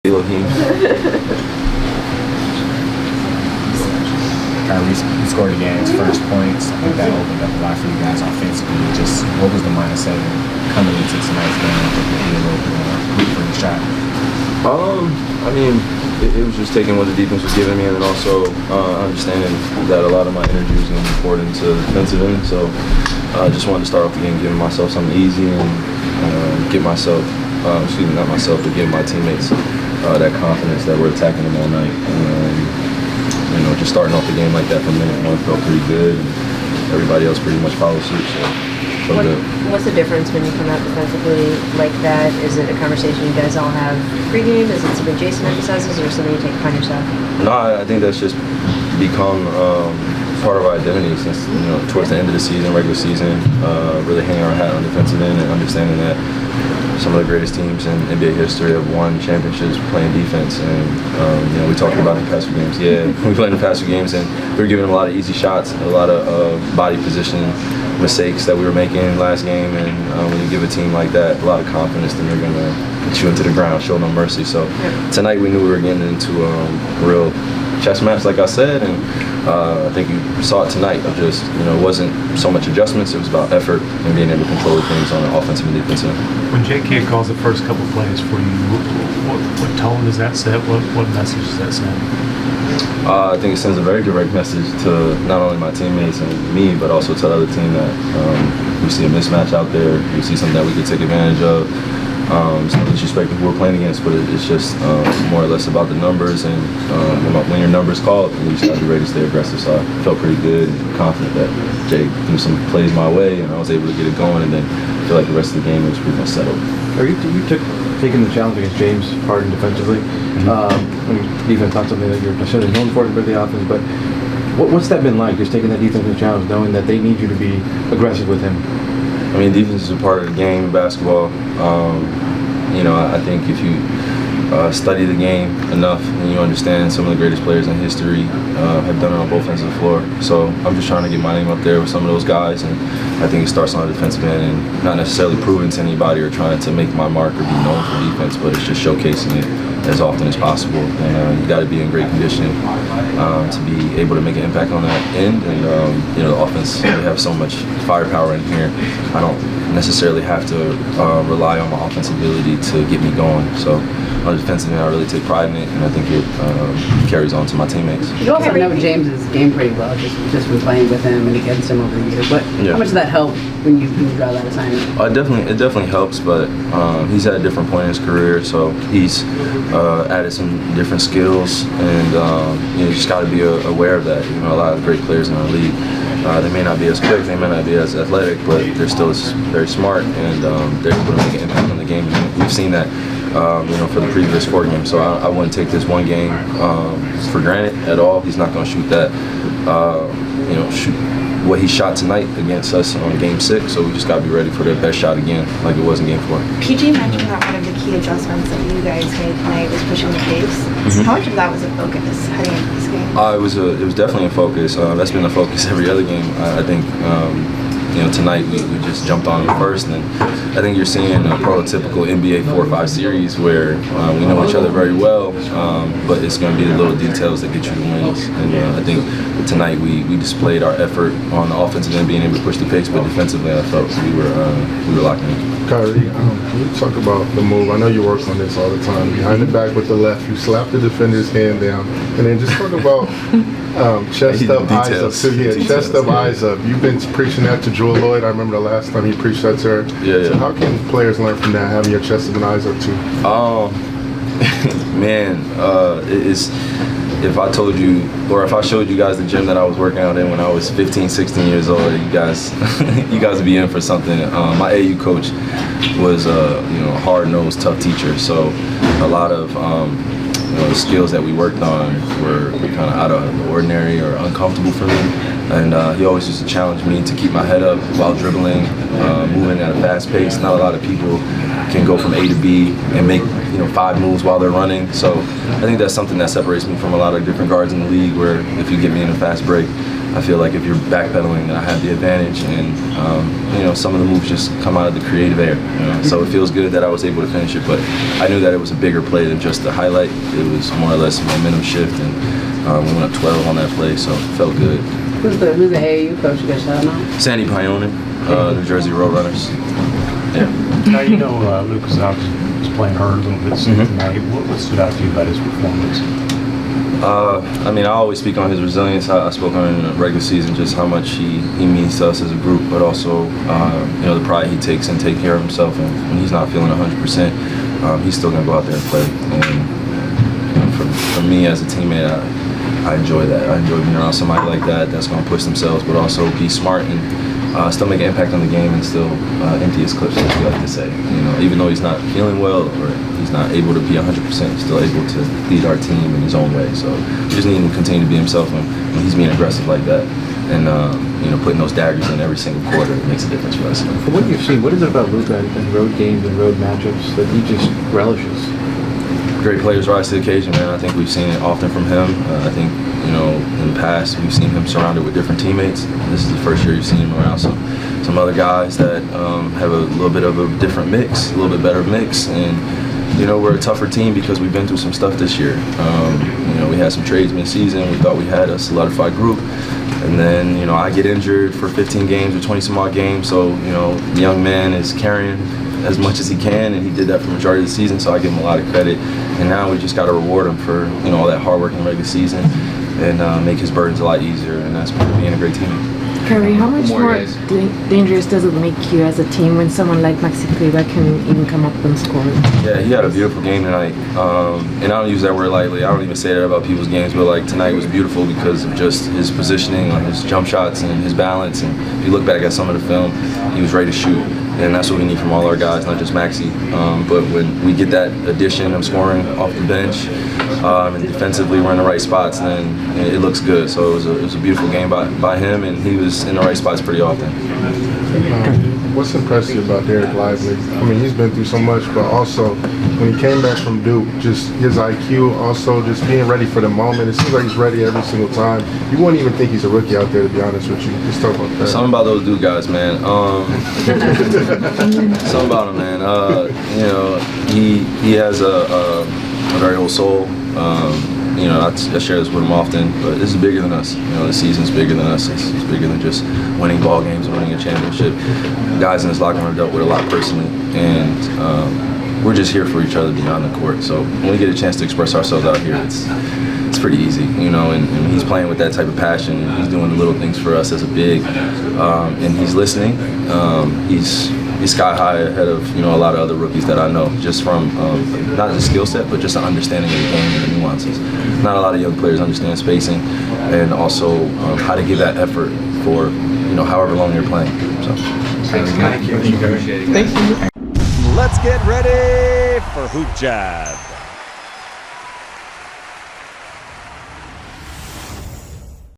Elohim. Kyrie scored again his first points. I think that opened up a lot for you guys offensively. Just what was the mindset coming into tonight's game to be a little bit more for the shot? I mean, it was just taking what the defense was giving me, and then also understanding that a lot of my energy was going to be poured into the defensive end. So I just wanted to start off the game giving myself something easy and get myself, not myself, but give my teammates that confidence that we're attacking them all night. Just starting off the game like that from minute one felt pretty good, and everybody else pretty much followed suit. So felt good. What's the difference when you come out defensively like that? Is it a conversation you guys all have pregame? Is it something Jason emphasizes, or something you take upon yourself? No, I think that's just become part of our identity since towards the end of the season, regular season, really hanging our hat on defensive end and understanding that some of the greatest teams in NBA history have won championships playing defense. And we talked about it in the past few games. Yeah, we played in the past few games, and we were giving them a lot of easy shots, a lot of body position mistakes that we were making last game. And when you give a team like that a lot of confidence, then they're gonna put you into the ground, show no mercy. So tonight we knew we were getting into a real chess match, like I said, and I think you saw it tonight. Of just it wasn't so much adjustments; it was about effort and being able to control things on the offensive and defensive. When J.K. calls the first couple plays for you, what tone does that set? What message does that send? I think it sends a very direct message to not only my teammates and me, but also to the other team that we see a mismatch out there. We see something that we could take advantage of. It's no disrespect to who we're playing against, but it's just more or less about the numbers. And when your number's called, you just got to be ready to stay aggressive. So I felt pretty good and confident that Jay threw some plays my way, and I was able to get it going. And then I feel like the rest of the game was pretty much settled. You taking the challenge against James Harden defensively. Defense not something that you're necessarily known for with the offense, but what's that been like? Just taking that defensive challenge, knowing that they need you to be aggressive with him. I mean, defense is a part of the game in basketball. I think if you study the game enough and you understand some of the greatest players in history have done it on both ends of the floor. So I'm just trying to get my name up there with some of those guys, and I think it starts on the defensive end and not necessarily proving to anybody or trying to make my mark or be known for defense, but it's just showcasing it as often as possible. And you got to be in great condition to be able to make an impact on that end. And the offense, we have so much firepower in here. I don't necessarily have to rely on my offensive ability to get me going. So on the defensive end, I really take pride in it, and I think it carries on to my teammates. You also know James's game pretty well, just from playing with him and against him over the years. How much does that help when you draw that assignment? It definitely helps, but he's at a different point in his career, so he's added some different skills, and you just got to be aware of that. A lot of great players in our league. They may not be as quick, they may not be as athletic, but they're still very smart, and they're able to make an impact on the game. And we've seen that, for the previous 4 games. So I wouldn't take this one game for granted at all. He's not going to shoot that, shoot what he shot tonight against us on Game 6. So we just got to be ready for their best shot again, like it was in Game 4. PG mentioned that one of the key adjustments that you guys made tonight was pushing the pace. Mm-hmm. How much of that was a focus heading into this game? It was definitely a focus. That's been a focus every other game. I think tonight we just jumped on it first, and I think you're seeing a prototypical NBA 4-5 series where we know each other very well, but it's going to be the little details that get you the wins. And I think tonight we displayed our effort on the offensive end, being able to push the pace, but defensively I felt we were locked in. Kyrie, can you talk about the move? I know you work on this all the time. Behind the back with the left, you slap the defender's hand down, and then just talk about chest up, eyes up. So chest up, eyes up. You've been preaching that to Jewel Lloyd. I remember the last time you preached that to her. Yeah. So how can players learn from that, having your chest up and eyes up too? It is. If I told you, or if I showed you guys the gym that I was working out in when I was 15, 16 years old, you guys would be in for something. My AU coach was a hard-nosed, tough teacher, so a lot of the skills that we worked on were kind of out of the ordinary or uncomfortable for me. And he always used to challenge me to keep my head up while dribbling, moving at a fast pace. Not a lot of people can go from A to B and make 5 moves while they're running. So I think that's something that separates me from a lot of different guards in the league, where if you get me in a fast break, I feel like if you're backpedaling, I have the advantage, and some of the moves just come out of the creative air. So it feels good that I was able to finish it, but I knew that it was a bigger play than just the highlight. It was more or less a momentum shift, and we went up 12 on that play, so it felt good. Who's the AAU coach you guys have now? Sandy Pione, New Jersey Roadrunners. Yeah. Now Luka Doncic was playing hurt a little bit tonight. What stood out to you about his performance? I always speak on his resilience. I spoke on it in the regular season, just how much he means to us as a group, but also the pride he takes in taking care of himself. And when he's not feeling 100%, he's still gonna go out there and play. And for me as a teammate, I enjoy that. I enjoy being around somebody like that that's gonna push themselves, but also be smart and still make an impact on the game and still empty his clips, as we like to say. Even though he's not feeling well or he's not able to be 100%, he's still able to lead our team in his own way. So we just need him to continue to be himself when he's being aggressive like that. And putting those daggers in every single quarter makes a difference for us. From what you've seen, what is it about Luka in road games and road matchups that he just relishes? Great players rise to the occasion, man. I think we've seen it often from him. I think, in the past, we've seen him surrounded with different teammates. This is the first year you've seen him around some other guys that have a little bit of a different mix, a little bit better mix. And, we're a tougher team because we've been through some stuff this year. We had some trades mid-season. We thought we had a solidified group. And then, I get injured for 15 games or 20-some-odd games. So, the young man is carrying as much as he can, and he did that for the majority of the season, so I give him a lot of credit. And now we just got to reward him for all that hard work in the regular season and make his burdens a lot easier, and that's part of being a great teammate. Kyrie, how much more dangerous does it make you as a team when someone like Maxi Kleber can even come up and score? Yeah, he had a beautiful game tonight, and I don't use that word lightly. I don't even say that about people's games, but tonight was beautiful because of just his positioning on his jump shots and his balance. And if you look back at some of the film, he was ready to shoot. And that's what we need from all our guys, not just Maxi. But when we get that addition of scoring off the bench and defensively we're in the right spots, then it looks good. So it was a beautiful game by him, and he was in the right spots pretty often. What's impressive about Derek Lively? He's been through so much, but also when he came back from Duke, just his IQ, also just being ready for the moment. It seems like he's ready every single time. You wouldn't even think he's a rookie out there, to be honest with you. Just talk about that. Something about those Duke guys, man. Something about him, man. He has a very old soul. I share this with him often, but this is bigger than us. This season's bigger than us. It's bigger than just winning ball games and winning a championship. Guys in this locker room are dealt with a lot personally, and we're just here for each other beyond the court. So when we get a chance to express ourselves out here, it's pretty easy, and he's playing with that type of passion, and he's doing the little things for us as a big, and he's listening. He's sky high ahead of a lot of other rookies that I know, just from not just skill set, but just an understanding of the game and the nuances. Not a lot of young players understand spacing, and also how to give that effort for however long you're playing. So. Thank you. Let's get ready for HoopJab.